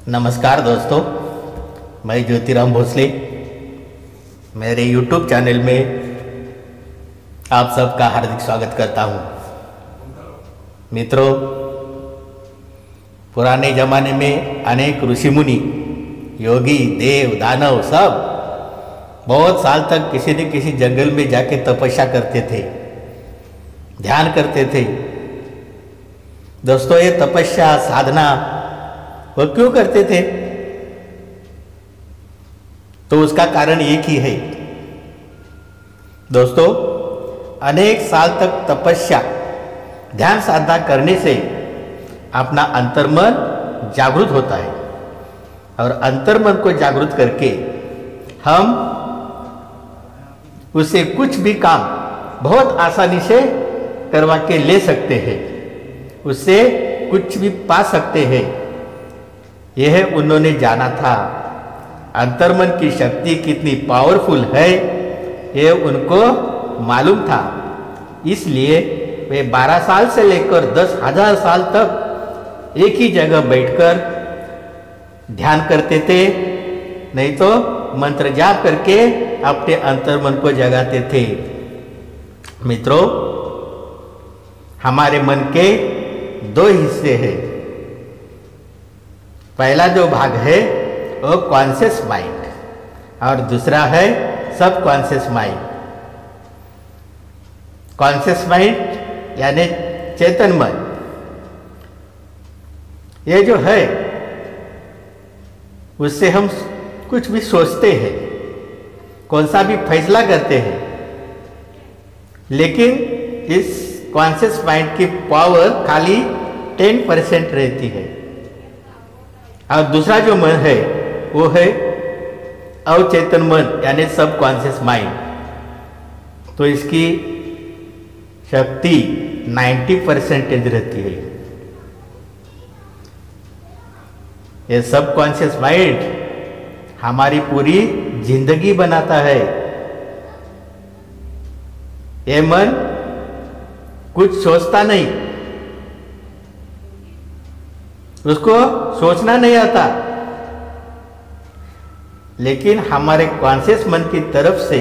नमस्कार दोस्तों, मैं ज्योतिराम भोसले मेरे YouTube चैनल में आप सबका हार्दिक स्वागत करता हूँ। मित्रों, पुराने ज़माने में अनेक ऋषि मुनि, योगी, देव, दानव सब बहुत साल तक किसी न किसी जंगल में जाके तपस्या करते थे, ध्यान करते थे। दोस्तों, ये तपस्या साधना वो क्यों करते थे? तो उसका कारण एक ही है दोस्तों। अनेक साल तक तपस्या ध्यान साधना करने से अपना अंतर्मन जागृत होता है और अंतर्मन को जागृत करके हम उसे कुछ भी काम बहुत आसानी से करवा के ले सकते हैं, उससे कुछ भी पा सकते हैं। यह उन्होंने जाना था। अंतर्मन की शक्ति कितनी पावरफुल है यह उनको मालूम था। इसलिए वे 12 साल से लेकर 10,000 साल तक एक ही जगह बैठकर ध्यान करते थे, नहीं तो मंत्र जाप करके अपने अंतर्मन को जगाते थे। मित्रों, हमारे मन के 2 हिस्से हैं। पहला जो भाग है वो कॉन्शियस माइंड और दूसरा है सब कॉन्शियस माइंड। कॉन्शियस माइंड यानी चेतन मन, ये जो है उससे हम कुछ भी सोचते हैं, कौन सा भी फैसला करते हैं, लेकिन इस कॉन्शियस माइंड की पावर खाली 10% रहती है। और दूसरा जो मन है वो है अवचेतन मन यानी सब कॉन्शियस माइंड। तो इसकी शक्ति 90% रहती है। ये सब कॉन्शियस माइंड हमारी पूरी जिंदगी बनाता है। ये मन कुछ सोचता नहीं, उसको सोचना नहीं आता, लेकिन हमारे कॉन्शियस मन की तरफ से,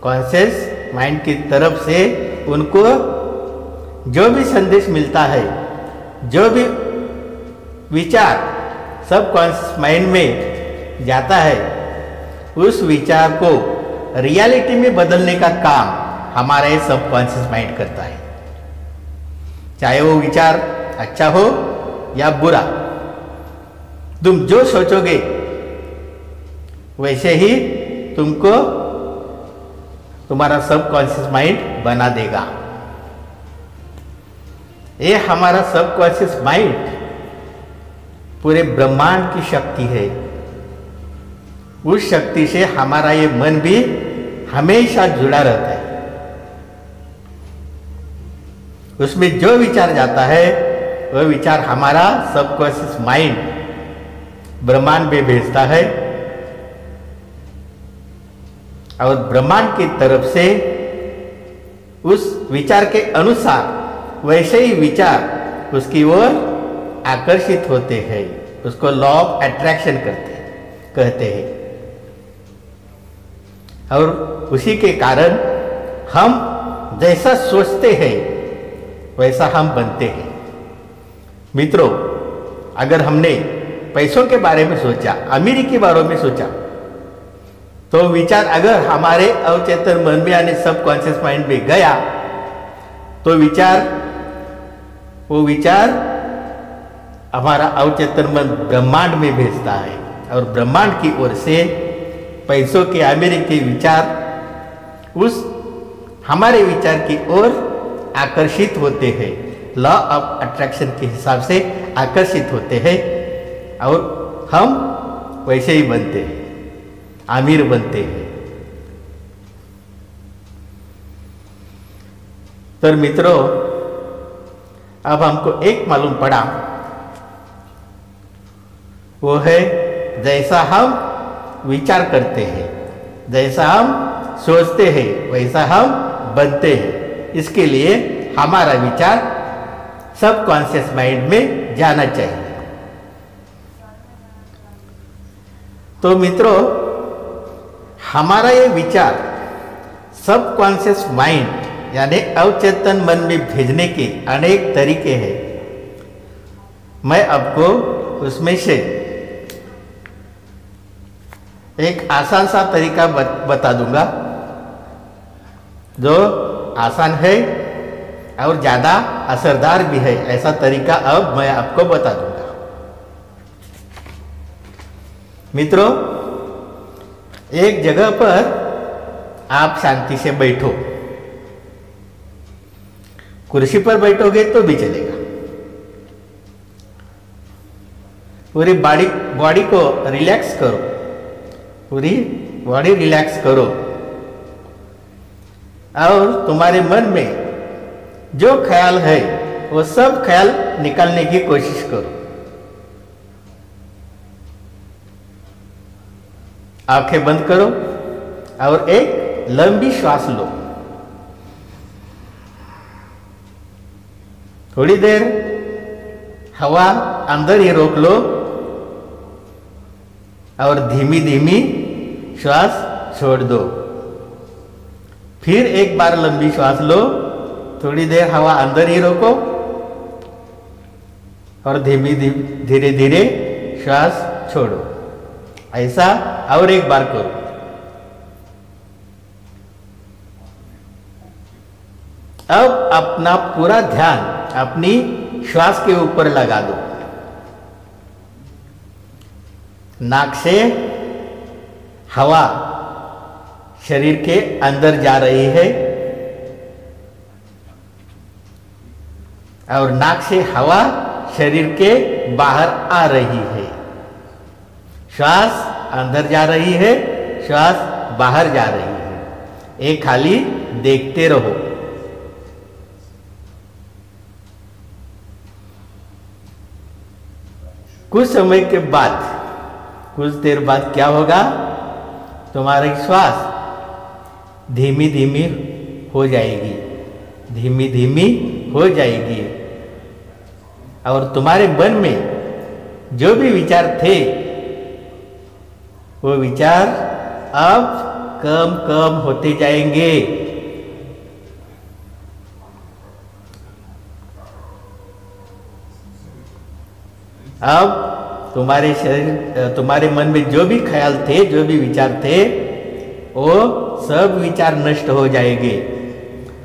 कॉन्शियस माइंड की तरफ से उनको जो भी संदेश मिलता है, जो भी विचार सब कॉन्शियस माइंड में जाता है, उस विचार को रियलिटी में बदलने का काम हमारा ये सब कॉन्शियस माइंड करता है। चाहे वो विचार अच्छा हो या बुरा, तुम जो सोचोगे वैसे ही तुमको तुम्हारा सब कॉन्शियस माइंड बना देगा। ये हमारा सब कॉन्शियस माइंड पूरे ब्रह्मांड की शक्ति है। उस शक्ति से हमारा ये मन भी हमेशा जुड़ा रहता है। उसमें जो विचार जाता है वह विचार हमारा सबकॉन्शियस माइंड ब्रह्मांड में भेजता है और ब्रह्मांड की तरफ से उस विचार के अनुसार वैसे ही विचार उसकी ओर आकर्षित होते हैं। उसको लॉ ऑफ अट्रैक्शन कहते हैं। और उसी के कारण हम जैसा सोचते हैं वैसा हम बनते हैं। मित्रों, अगर हमने पैसों के बारे में सोचा, अमीरी के बारे में सोचा, तो विचार अगर हमारे अवचेतन मन में यानी सब कॉन्शियस माइंड में गया तो वो विचार हमारा अवचेतन मन ब्रह्मांड में भेजता है और ब्रह्मांड की ओर से पैसों के, अमीरी के विचार उस हमारे विचार की ओर आकर्षित होते हैं। लॉ ऑफ अट्रैक्शन के हिसाब से आकर्षित होते हैं और हम वैसे ही बनते हैं, अमीर बनते हैं। तो मित्रों, अब हमको एक मालूम पड़ा, वो है जैसा हम विचार करते हैं, जैसा हम सोचते हैं वैसा हम बनते हैं। इसके लिए हमारा विचार सब कॉन्शियस माइंड में जाना चाहिए। तो मित्रों, हमारा ये विचार सबकॉन्शियस माइंड यानी अवचेतन मन में भेजने के अनेक तरीके हैं। मैं आपको उसमें से एक आसान सा तरीका बता दूंगा, जो आसान है और ज़्यादा असरदार भी है। ऐसा तरीका अब मैं आपको बता दूंगा। मित्रों, एक जगह पर आप शांति से बैठो। कुर्सी पर बैठोगे तो भी चलेगा। पूरी बॉडी को रिलैक्स करो, पूरी बॉडी रिलैक्स करो और तुम्हारे मन में जो ख्याल है वो सब ख्याल निकालने की कोशिश करो। आंखें बंद करो और एक लंबी श्वास लो। थोड़ी देर हवा अंदर ही रोक लो और धीमी धीमी श्वास छोड़ दो। फिर एक बार लंबी श्वास लो, थोड़ी देर हवा अंदर ही रोको और धीरे धीरे श्वास छोड़ो। ऐसा और एक बार करो। अब अपना पूरा ध्यान अपनी श्वास के ऊपर लगा दो। नाक से हवा शरीर के अंदर जा रही है और नाक से हवा शरीर के बाहर आ रही है। श्वास अंदर जा रही है, श्वास बाहर जा रही है। एक खाली देखते रहो। कुछ समय के बाद, कुछ देर बाद क्या होगा, तुम्हारी श्वास धीमी धीमी हो जाएगी, धीमी धीमी हो जाएगी और तुम्हारे मन में जो भी विचार थे वो विचार अब कम कम होते जाएंगे। अब तुम्हारे शरीर, तुम्हारे मन में जो भी ख्याल थे, जो भी विचार थे, वो सब विचार नष्ट हो जाएंगे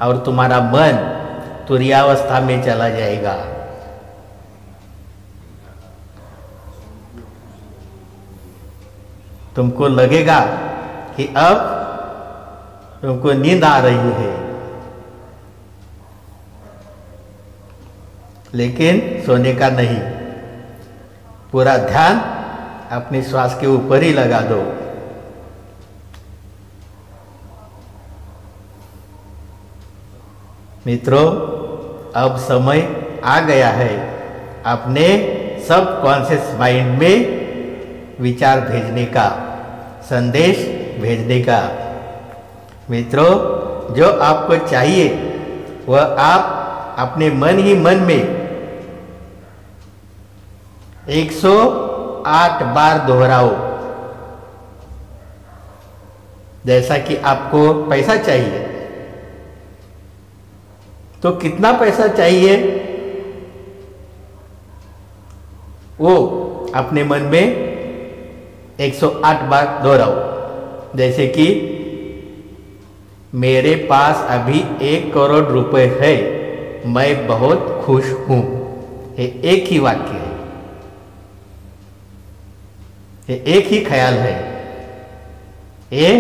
और तुम्हारा मन तुरीयावस्था में चला जाएगा। तुमको लगेगा कि अब तुमको नींद आ रही है, लेकिन सोने का नहीं। पूरा ध्यान अपने श्वास के ऊपर ही लगा दो। मित्रों, अब समय आ गया है अपने सबकॉन्शियस माइंड में विचार भेजने का, संदेश भेजने का। मित्रों, जो आपको चाहिए वह आप अपने मन ही मन में 108 बार दोहराओ। जैसा कि आपको पैसा चाहिए, तो कितना पैसा चाहिए वो अपने मन में 108 बार दोहराओ। जैसे कि मेरे पास अभी 1 करोड़ रुपए है, मैं बहुत खुश हूं। ये एक ही वाक्य है, ये एक ही ख्याल है। ये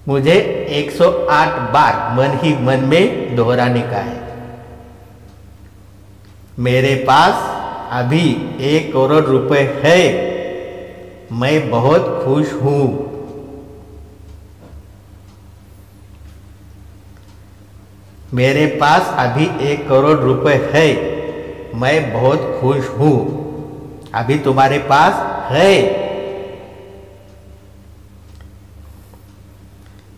मुझे 108 बार मन ही मन में दोहराने का है। मेरे पास अभी 1 करोड़ रुपए है, मैं बहुत खुश हूं। मेरे पास अभी 1 करोड़ रुपए है, मैं बहुत खुश हूं। अभी तुम्हारे पास है।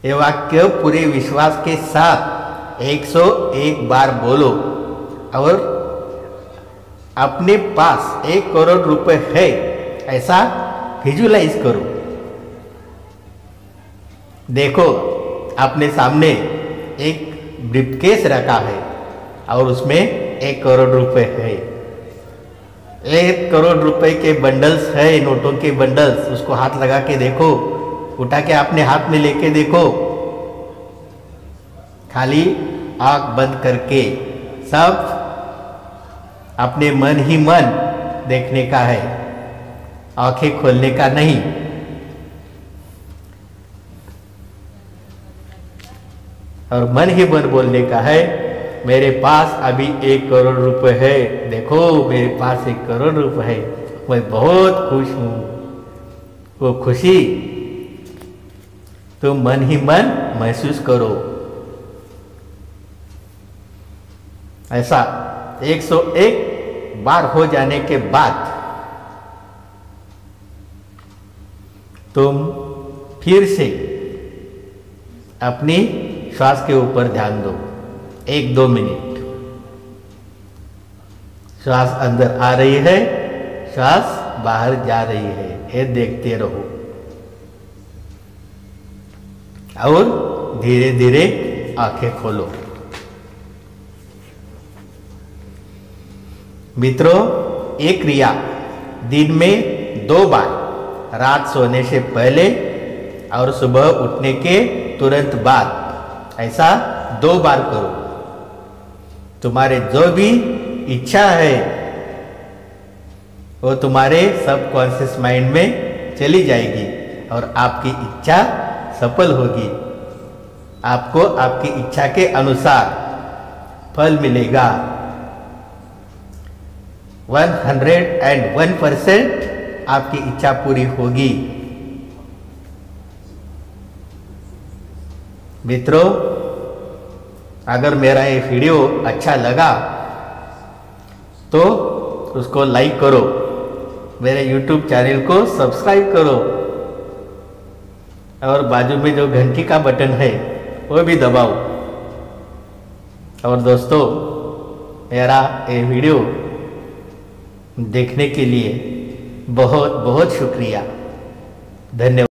ये वाक्य पूरे विश्वास के साथ 101 बार बोलो और अपने पास 1 करोड़ रुपए है ऐसा विजुलाइज करो। देखो अपने सामने एक ब्रीफकेस रखा है और उसमें 1 करोड़ रुपए है। 1 करोड़ रुपए के बंडल्स है, नोटों के बंडल्स। उसको हाथ लगा के देखो, उठा के अपने हाथ में लेके देखो, खाली आंख बंद करके सब अपने मन ही मन देखने का है, आंखें खोलने का नहीं। और मन ही मन बोलने का है, मेरे पास अभी 1 करोड़ रुपए है, देखो मेरे पास 1 करोड़ रुपए है, मैं बहुत खुश हूं। वो खुशी तुम मन ही मन महसूस करो। ऐसा 101 बार हो जाने के बाद तुम फिर से अपनी श्वास के ऊपर ध्यान दो। 1-2 मिनट श्वास अंदर आ रही है, श्वास बाहर जा रही है, ये देखते रहो। और धीरे धीरे आंखें खोलो। मित्रों, ये क्रिया दिन में 2 बार, रात सोने से पहले और सुबह उठने के तुरंत बाद, ऐसा 2 बार करो। तुम्हारे जो भी इच्छा है वो तुम्हारे सबकॉन्शियस माइंड में चली जाएगी और आपकी इच्छा सफल होगी। आपको आपकी इच्छा के अनुसार फल मिलेगा। 101% आपकी इच्छा पूरी होगी। मित्रों, अगर मेरा ये वीडियो अच्छा लगा तो उसको लाइक करो, मेरे YouTube चैनल को सब्सक्राइब करो और बाजू में जो घंटी का बटन है वो भी दबाओ। और दोस्तों, मेरा ये वीडियो देखने के लिए बहुत बहुत शुक्रिया, धन्यवाद।